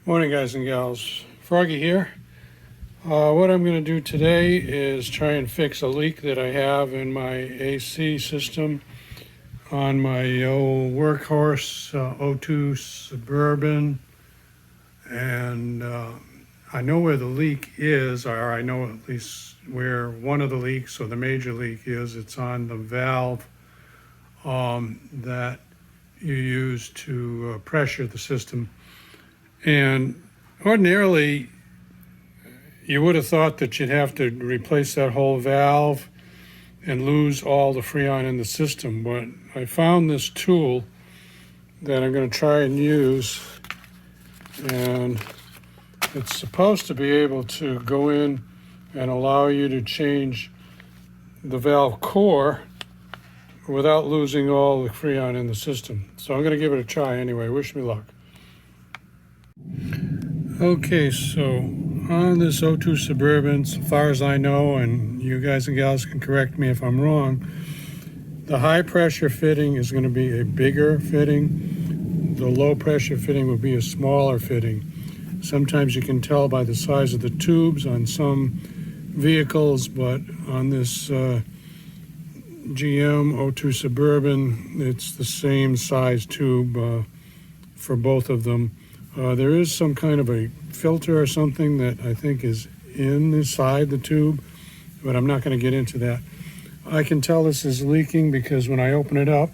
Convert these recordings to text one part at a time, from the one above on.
Morning, guys and gals. Froggy here. What I'm going to do today is try and fix a leak that I have in my AC system on my old workhorse O2 Suburban. And I know where the leak is, or I know at least where one of the leaks or the major leak is. It's on the valve that you use to pressure the system. And ordinarily, you would have thought that you'd have to replace that whole valve and lose all the freon in the system. But I found this tool that I'm going to try and use, and it's supposed to be able to go in and allow you to change the valve core without losing all the freon in the system. So I'm going to give it a try anyway. Wish me luck. Okay, so on this O2 Suburban, so far as I know, and you guys and gals can correct me if I'm wrong, the high pressure fitting is going to be a bigger fitting. The low pressure fitting will be a smaller fitting. Sometimes you can tell by the size of the tubes on some vehicles, but on this GM O2 Suburban, it's the same size tube for both of them. There is some kind of a filter or something that I think is inside the tube, but I'm not going to get into that. I can tell this is leaking because when I open it up,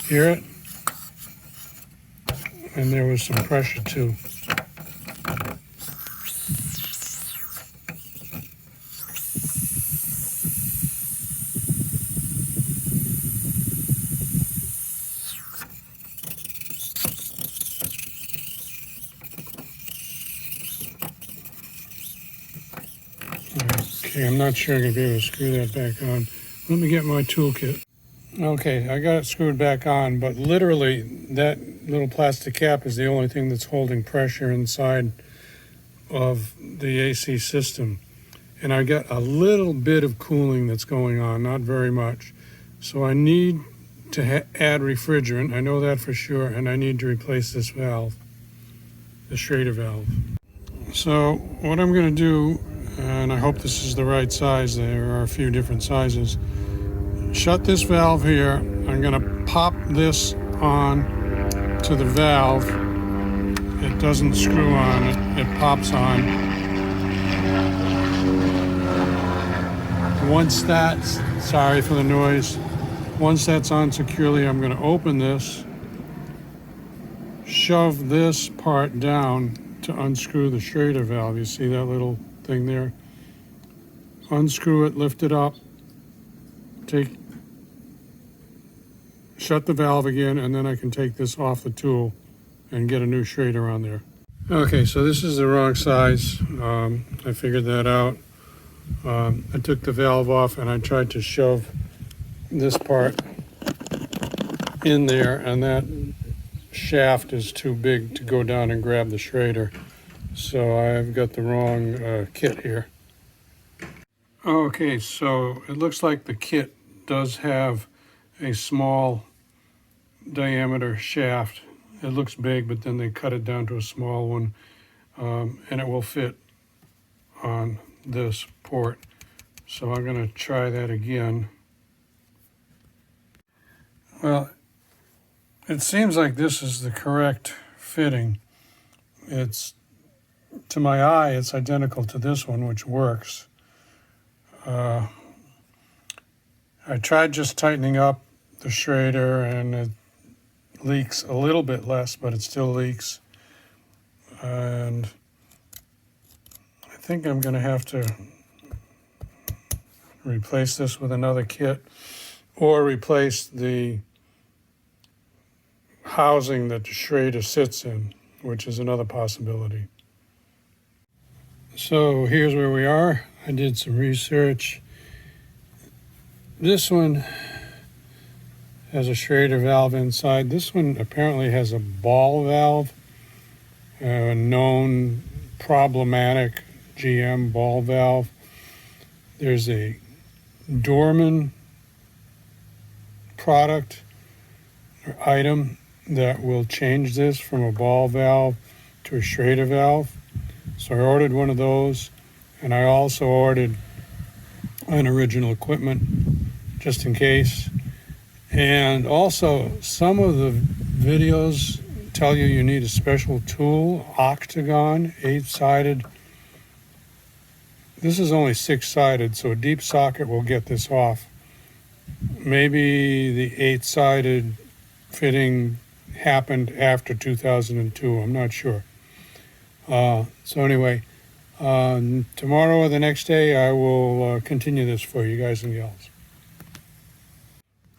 hear it? And there was some pressure too. Okay, I'm not sure I'm going to be able to screw that back on. Let me get my toolkit. Okay, I got it screwed back on, but literally that little plastic cap is the only thing that's holding pressure inside of the AC system. And I got a little bit of cooling that's going on, not very much. So I need to add refrigerant, I know that for sure, and I need to replace this valve, the Schrader valve. So what I'm going to do, and I hope this is the right size, there are a few different sizes. Shut this valve here. I'm going to pop this on to the valve. It doesn't screw on, it pops on. Once that's, sorry for the noise, once that's on securely, I'm going to open this, shove this part down to unscrew the Schrader valve. You see that little thing there? Unscrew it, lift it up, shut the valve again, and then I can take this off the tool and get a new Schrader on there. Okay, so this is the wrong size. I figured that out. I took the valve off and I tried to shove this part in there, and that shaft is too big to go down and grab the Schrader. So I've got the wrong kit here. Okay, so it looks like the kit does have a small diameter shaft. It looks big, but then they cut it down to a small one, and it will fit on this port. So I'm going to try that again. Well, it seems like this is the correct fitting. It's, to my eye, it's identical to this one, which works. I tried just tightening up the Schrader, and it leaks a little bit less, but it still leaks. And I think I'm going to have to replace this with another kit, or replace the housing that the Schrader sits in, which is another possibility. So here's where we are. I did some research. This one has a Schrader valve inside. This one apparently has a ball valve, a known problematic GM ball valve. There's a Dorman product or item that will change this from a ball valve to a Schrader valve. So I ordered one of those, and I also ordered an original equipment just in case. And also, some of the videos tell you need a special tool, octagon, 8-sided. This is only 6-sided, so a deep socket will get this off. Maybe the 8-sided fitting happened after 2002. I'm not sure. So anyway, tomorrow or the next day, I will continue this for you guys and gals.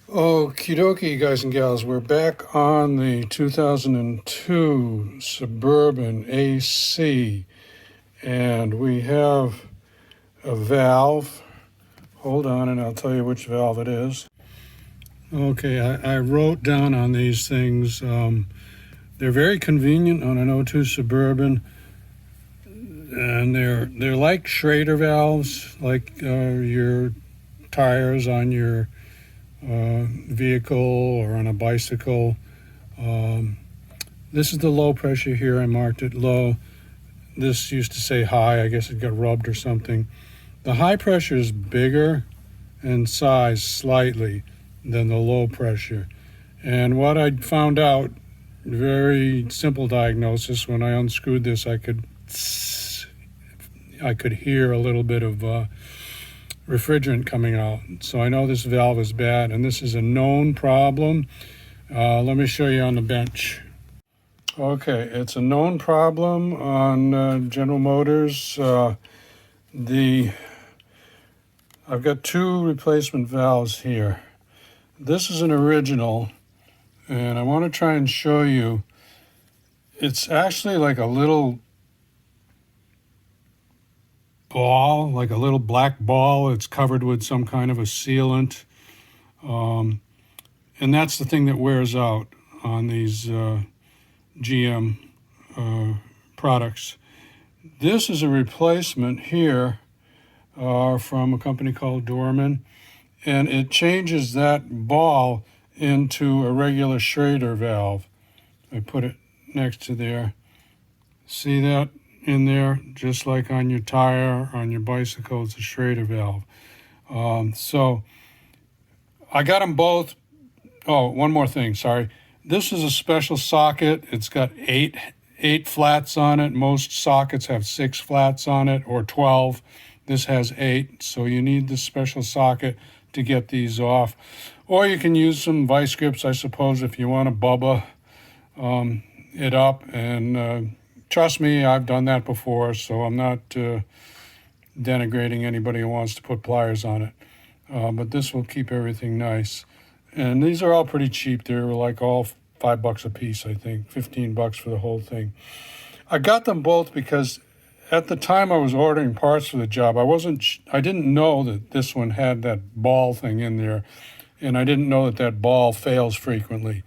Okie dokie, guys and gals. We're back on the 2002 Suburban AC, and we have a valve. Hold on, and I'll tell you which valve it is. Okay, I wrote down on these things. They're very convenient on an 02 Suburban, and they're like Schrader valves, like your tires on your vehicle or on a bicycle. This is the low pressure here. I marked it low. This used to say high. I guess it got rubbed or something. The high pressure is bigger in size slightly than the low pressure. And what I found out, very simple diagnosis, when I unscrewed this, I could hear a little bit of refrigerant coming out. So I know this valve is bad, and this is a known problem. Let me show you on the bench. Okay, it's a known problem on General Motors. I've got 2 replacement valves here. This is an original, and I want to try and show you. It's actually like a little ball, like a little black ball. It's covered with some kind of a sealant. And that's the thing that wears out on these GM products. This is a replacement here from a company called Dorman, and it changes that ball into a regular Schrader valve. I put it next to there. See that in there? Just like on your tire, on your bicycle, it's a Schrader valve. So I got them both. Oh, one more thing, sorry. This is a special socket. It's got eight flats on it. Most sockets have 6 flats on it, or 12. This has 8, so you need this special socket to get these off. Or you can use some vice grips, I suppose, if you want to bubba it up. And trust me, I've done that before, so I'm not denigrating anybody who wants to put pliers on it. But this will keep everything nice. And these are all pretty cheap. They're like all $5 a piece, I think, $15 for the whole thing. I got them both because at the time I was ordering parts for the job, I didn't know that this one had that ball thing in there, and I didn't know that ball fails frequently.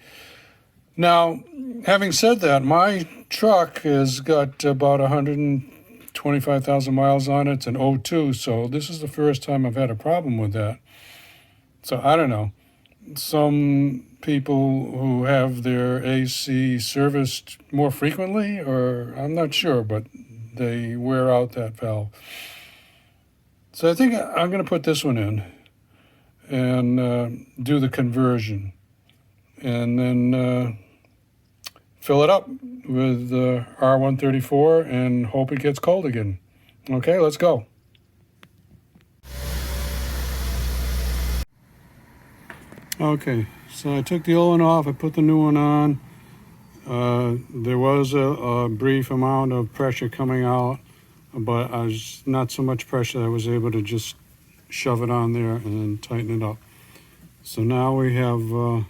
Now, having said that, my truck has got about 125,000 miles on it. It's an 02, so this is the first time I've had a problem with that. So I don't know. Some people who have their AC serviced more frequently, or I'm not sure, but they wear out that valve. So I think I'm going to put this one in and do the conversion, and then fill it up with R134 and hope it gets cold again. Okay, let's go. Okay, so I took the old one off, I put the new one on. There was a brief amount of pressure coming out, but I was not so much pressure that I was able to just shove it on there and then tighten it up. So now we have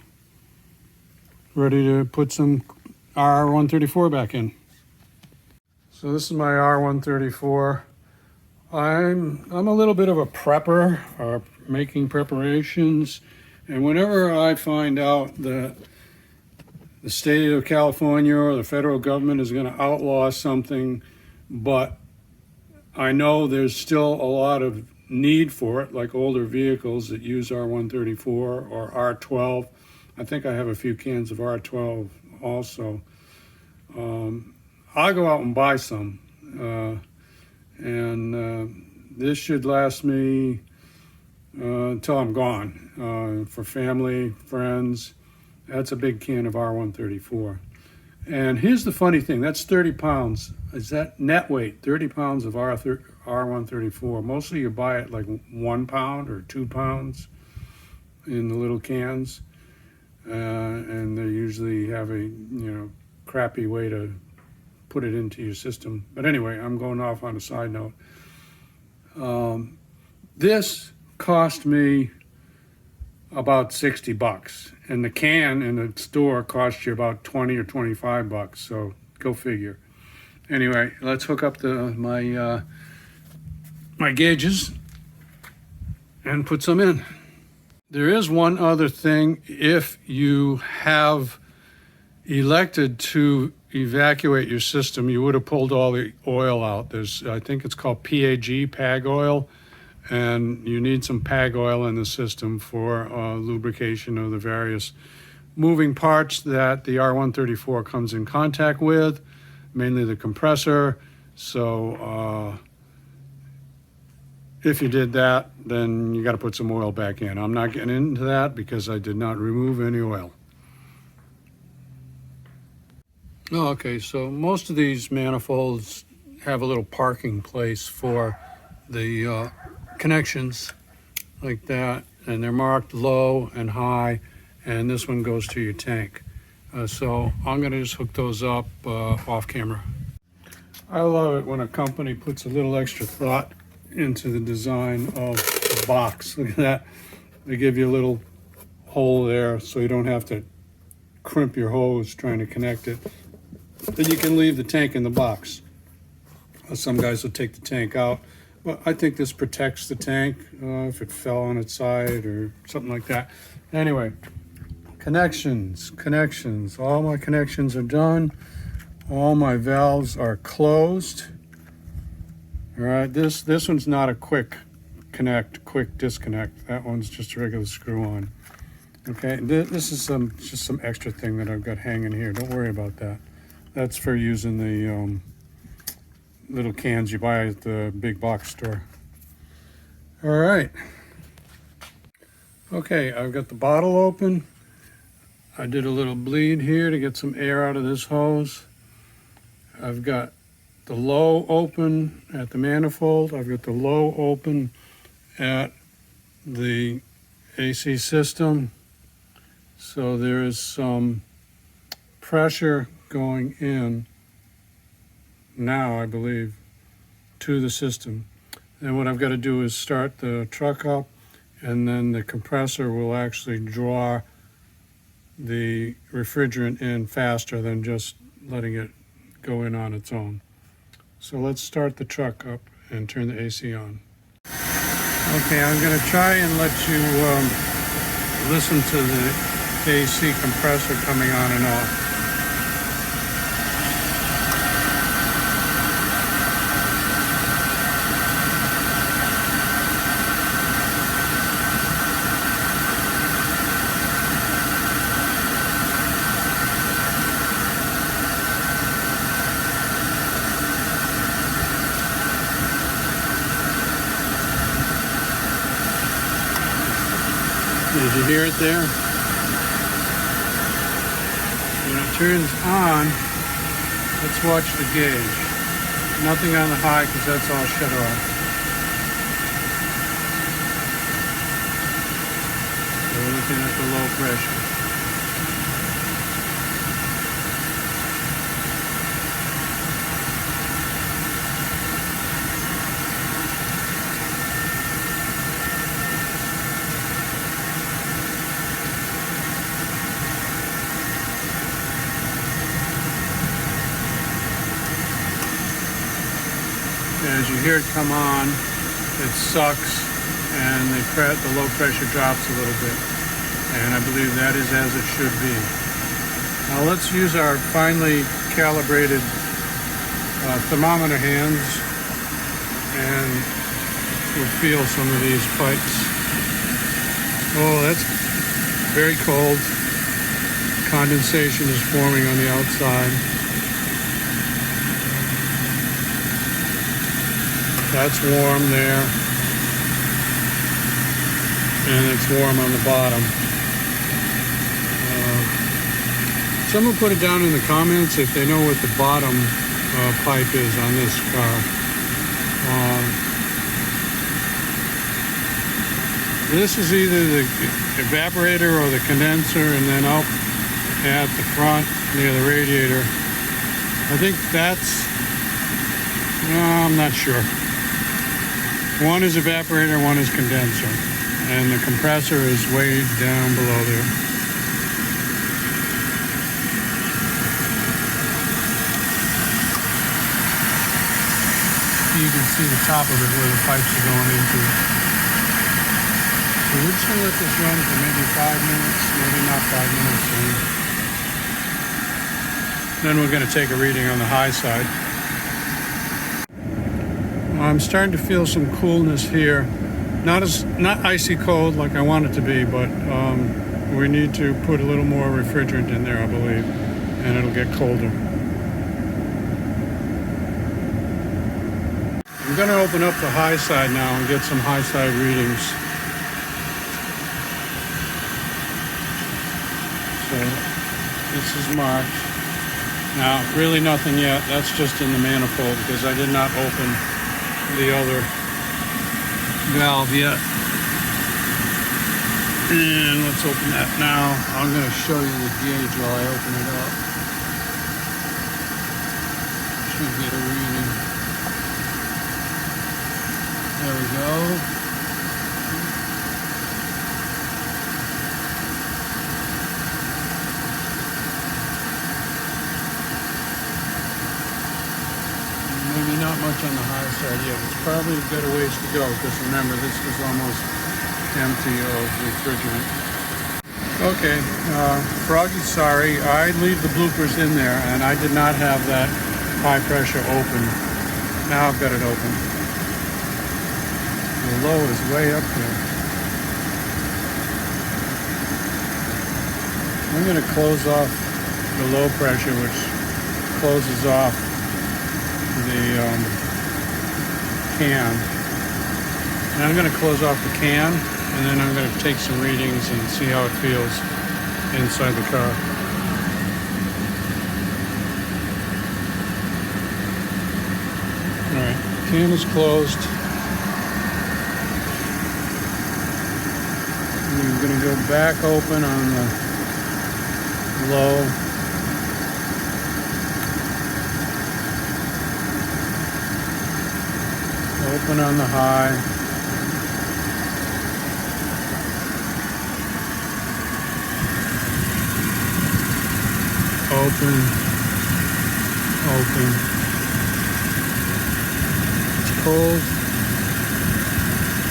ready to put some R134 back in. So this is my R134. I'm a little bit of a prepper, making preparations. And whenever I find out that the state of California or the federal government is going to outlaw something, but I know there's still a lot of need for it, like older vehicles that use R134 or R12. I think I have a few cans of R12 also. I'll go out and buy some. This should last me until I'm gone. For family, friends, that's a big can of R134. And here's the funny thing, that's 30 pounds. Is that net weight, 30 pounds of R134. Mostly you buy it like 1 pound or 2 pounds in the little cans. And they usually have a, crappy way to put it into your system. But anyway, I'm going off on a side note. This cost me about $60, and the can in the store costs you about 20 or 25 bucks. So go figure. Anyway, let's hook up my gauges and put some in. There is one other thing. If you have elected to evacuate your system, you would have pulled all the oil out. I think it's called PAG oil, and you need some PAG oil in the system for lubrication of the various moving parts that the R134 comes in contact with, mainly the compressor. So if you did that, then you got to put some oil back in. I'm not getting into that because I did not remove any oil. Okay, so most of these manifolds have a little parking place for the connections like that, and they're marked low and high, and this one goes to your tank. So I'm going to just hook those up off camera. I love it when a company puts a little extra thought into the design of the box. Look at that. They give you a little hole there so you don't have to crimp your hose trying to connect it. Then you can leave the tank in the box. Some guys will take the tank out, but I think this protects the tank if it fell on its side or something like that. Anyway, connections. All my connections are done. All my valves are closed. All right, this one's not a quick connect, quick disconnect. That one's just a regular screw on. Okay, this is just some extra thing that I've got hanging here. Don't worry about that. That's for using the little cans you buy at the big box store. All right. Okay, I've got the bottle open. I did a little bleed here to get some air out of this hose. I've got the low open at the manifold. I've got the low open at the AC system. So there is some pressure going in now, I believe, to the system. And what I've got to do is start the truck up, and then the compressor will actually draw the refrigerant in faster than just letting it go in on its own. So let's start the truck up and turn the AC on. Okay, I'm going to try and let you listen to the AC compressor coming on and off. Did you hear it there? When it turns on, let's watch the gauge. Nothing on the high because that's all shut off. So we're looking at the low pressure. As you hear it come on, it sucks and the low pressure drops a little bit. And I believe that is as it should be. Now let's use our finely calibrated thermometer hands and We'll feel some of these pipes. Oh, that's very cold. Condensation is forming on the outside. That's warm there. And it's warm on the bottom. Someone put it down in the comments if they know what the bottom pipe is on this car. This is either the evaporator or the condenser, and then up at the front near the radiator. I think that's, I'm not sure. One is evaporator, one is condenser. And the compressor is way down below there. You can see the top of it where the pipes are going into. So we're just going to let this run for maybe 5 minutes, maybe not 5 minutes soon. Then we're going to take a reading on the high side. I'm starting to feel some coolness here. Not icy cold like I want it to be, but we need to put a little more refrigerant in there, I believe, and it'll get colder. I'm going to open up the high side now and get some high side readings. So this is marked. Now, really nothing yet. That's just in the manifold because I did not open the other valve yet. And let's open that now. I'm going to show you the gauge while I open it up. Should get a reading. There we go. Maybe not much on the high side yet. It's probably got a ways to go because remember, this is almost empty of refrigerant. Okay, Froggy, sorry. I leave the bloopers in there and I did not have that high pressure open. Now I've got it open. The low is way up there. I'm going to close off the low pressure, which closes off the can. And I'm going to close off the can, and then I'm going to take some readings and see how it feels inside the car. All right, can is closed. I'm going to go back open on the low. Open on the high. Open. Open. It's cold.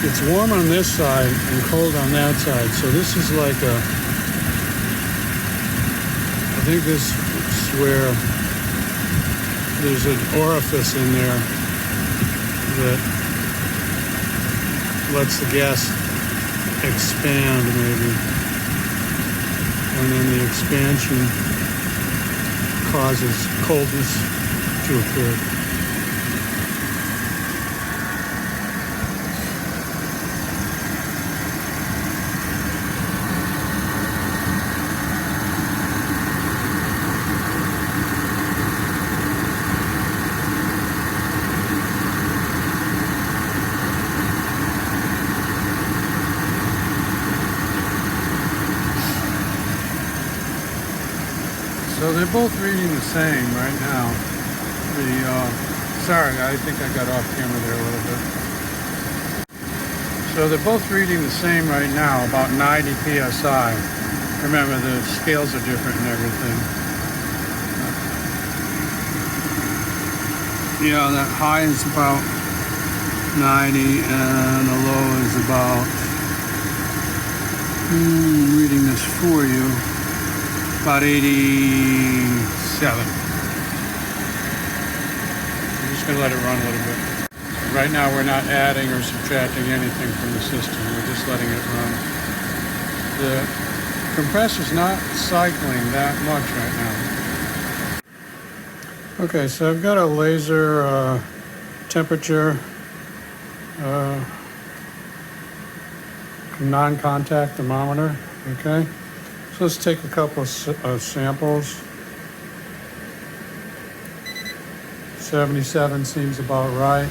It's warm on this side and cold on that side. So this is like I think this is where there's an orifice in there that lets the gas expand maybe. And then the expansion causes coldness to occur. So they're both reading the same right now. Sorry, I think I got off camera there a little bit. So they're both reading the same right now, about 90 psi. Remember, the scales are different and everything. Yeah, that high is about 90 and the low is about, reading this for you, about 87. I'm just going to let it run a little bit. Right now we're not adding or subtracting anything from the system. We're just letting it run. The compressor's not cycling that much right now. Okay, so I've got a laser temperature non-contact thermometer. Okay, so let's take a couple of samples. 77 seems about right.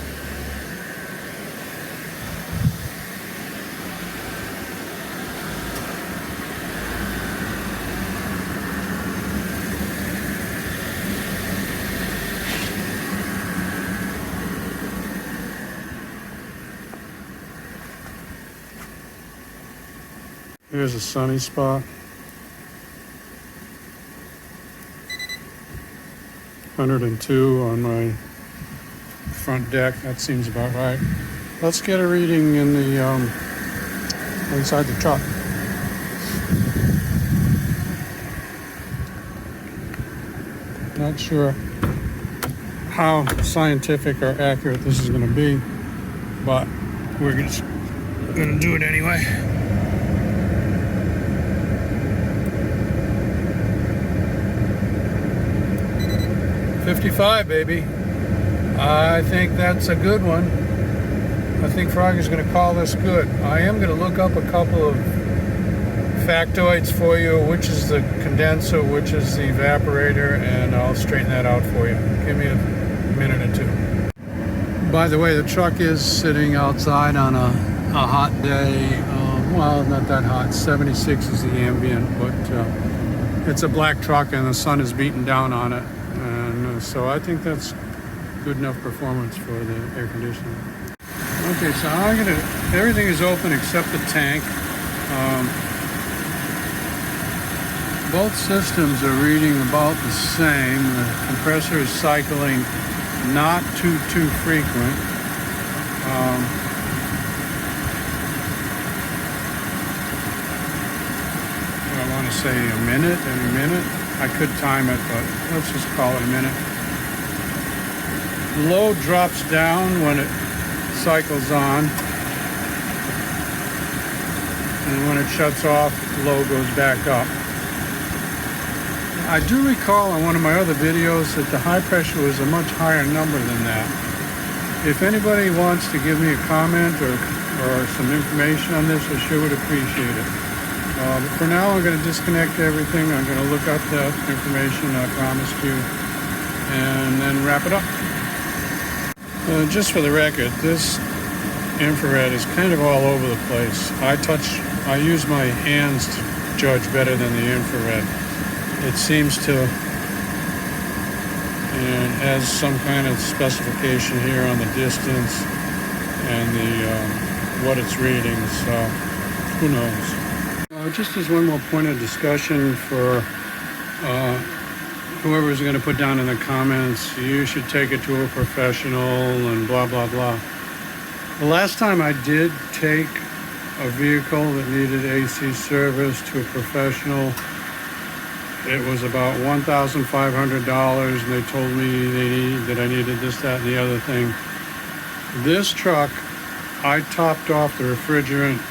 Here's a sunny spot. 102 on my front deck. That seems about right. Let's get a reading in the inside the truck. Not sure how scientific or accurate this is going to be, but we're just going to do it anyway. 55, baby. I think that's a good one. I think Froggy's going to call this good. I am going to look up a couple of factoids for you, which is the condenser, which is the evaporator, and I'll straighten that out for you. Give me a minute or two. By the way, the truck is sitting outside on a hot day. Well, not that hot. 76 is the ambient, but it's a black truck and the sun is beating down on it. And so I think that's good enough performance for the air conditioning. Okay, so everything is open except the tank. Both systems are reading about the same. The compressor is cycling, not too frequent. I want to say a minute, every minute. I could time it, but let's just call it a minute. Low drops down when it cycles on, and when it shuts off, low goes back up. I do recall on one of my other videos that the high pressure was a much higher number than that. If anybody wants to give me a comment or some information on this, I sure would appreciate it. But for now, I'm going to disconnect everything. I'm going to look up that information I promised you and then wrap it up. Just for the record, this infrared is kind of all over the place. I use my hands to judge better than the infrared. It seems to, and has some kind of specification here on the distance and the what it's reading, so who knows. Just as one more point of discussion for whoever's going to put down in the comments, you should take it to a professional and blah, blah, blah. The last time I did take a vehicle that needed AC service to a professional, it was about $1,500, and they told me that I needed this, that, and the other thing. This truck, I topped off the refrigerant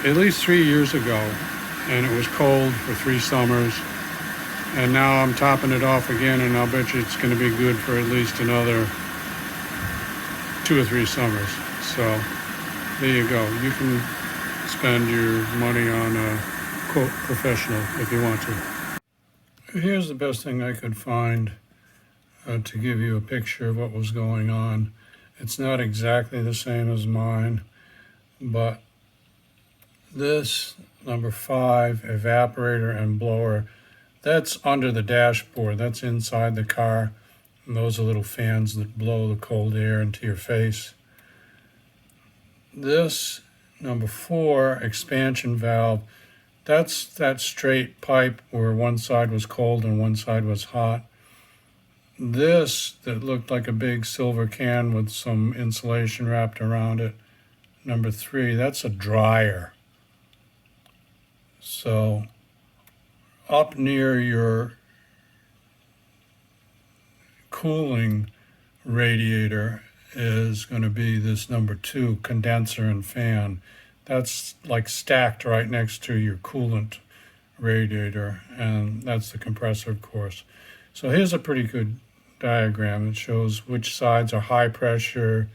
at least 3 years ago, and it was cold for 3 summers. And now I'm topping it off again, and I'll bet you it's going to be good for at least another 2 or 3 summers. So there you go. You can spend your money on a quote professional if you want to. Here's the best thing I could find to give you a picture of what was going on. It's not exactly the same as mine, but this number 5 evaporator and blower, that's under the dashboard. That's inside the car. And those are little fans that blow the cold air into your face. This number 4 expansion valve, that's that straight pipe where one side was cold and one side was hot. This that looked like a big silver can with some insulation wrapped around it, number 3, that's a dryer. So up near your cooling radiator is going to be this number 2 condenser and fan. That's like stacked right next to your coolant radiator, and that's the compressor, of course. So here's a pretty good diagram. It shows which sides are high pressure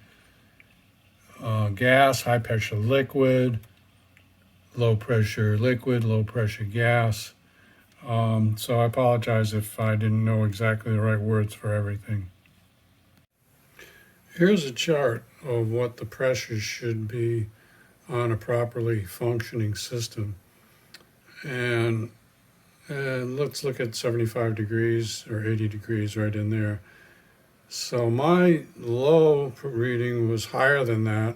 gas, high pressure liquid, low pressure liquid, low pressure gas. So I apologize if I didn't know exactly the right words for everything. Here's a chart of what the pressure should be on a properly functioning system. And let's look at 75 degrees or 80 degrees right in there. So my low reading was higher than that,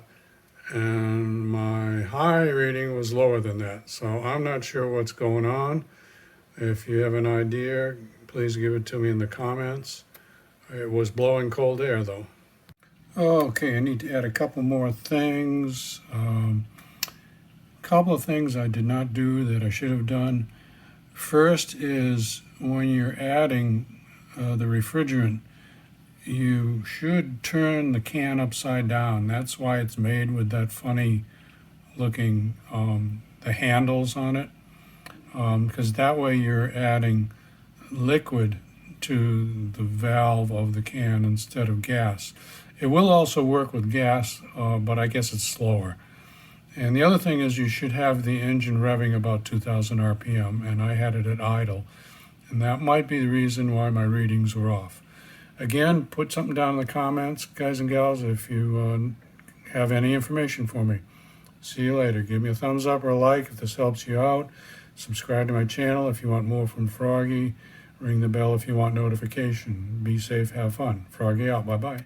and my high reading was lower than that. So I'm not sure what's going on. If you have an idea, please give it to me in the comments. It was blowing cold air though. Okay, I need to add a couple more things. Couple of things I did not do that I should have done. First is when you're adding the refrigerant, you should turn the can upside down. That's why it's made with that funny looking the handles on it, because that way you're adding liquid to the valve of the can instead of gas. It will also work with gas, but I guess it's slower. And the other thing is you should have the engine revving about 2,000 RPM, and I had it at idle. And that might be the reason why my readings were off. Again, put something down in the comments, guys and gals, if you have any information for me. See you later. Give me a thumbs up or a like if this helps you out. Subscribe to my channel if you want more from Froggy. Ring the bell if you want notification. Be safe, have fun. Froggy out. Bye-bye.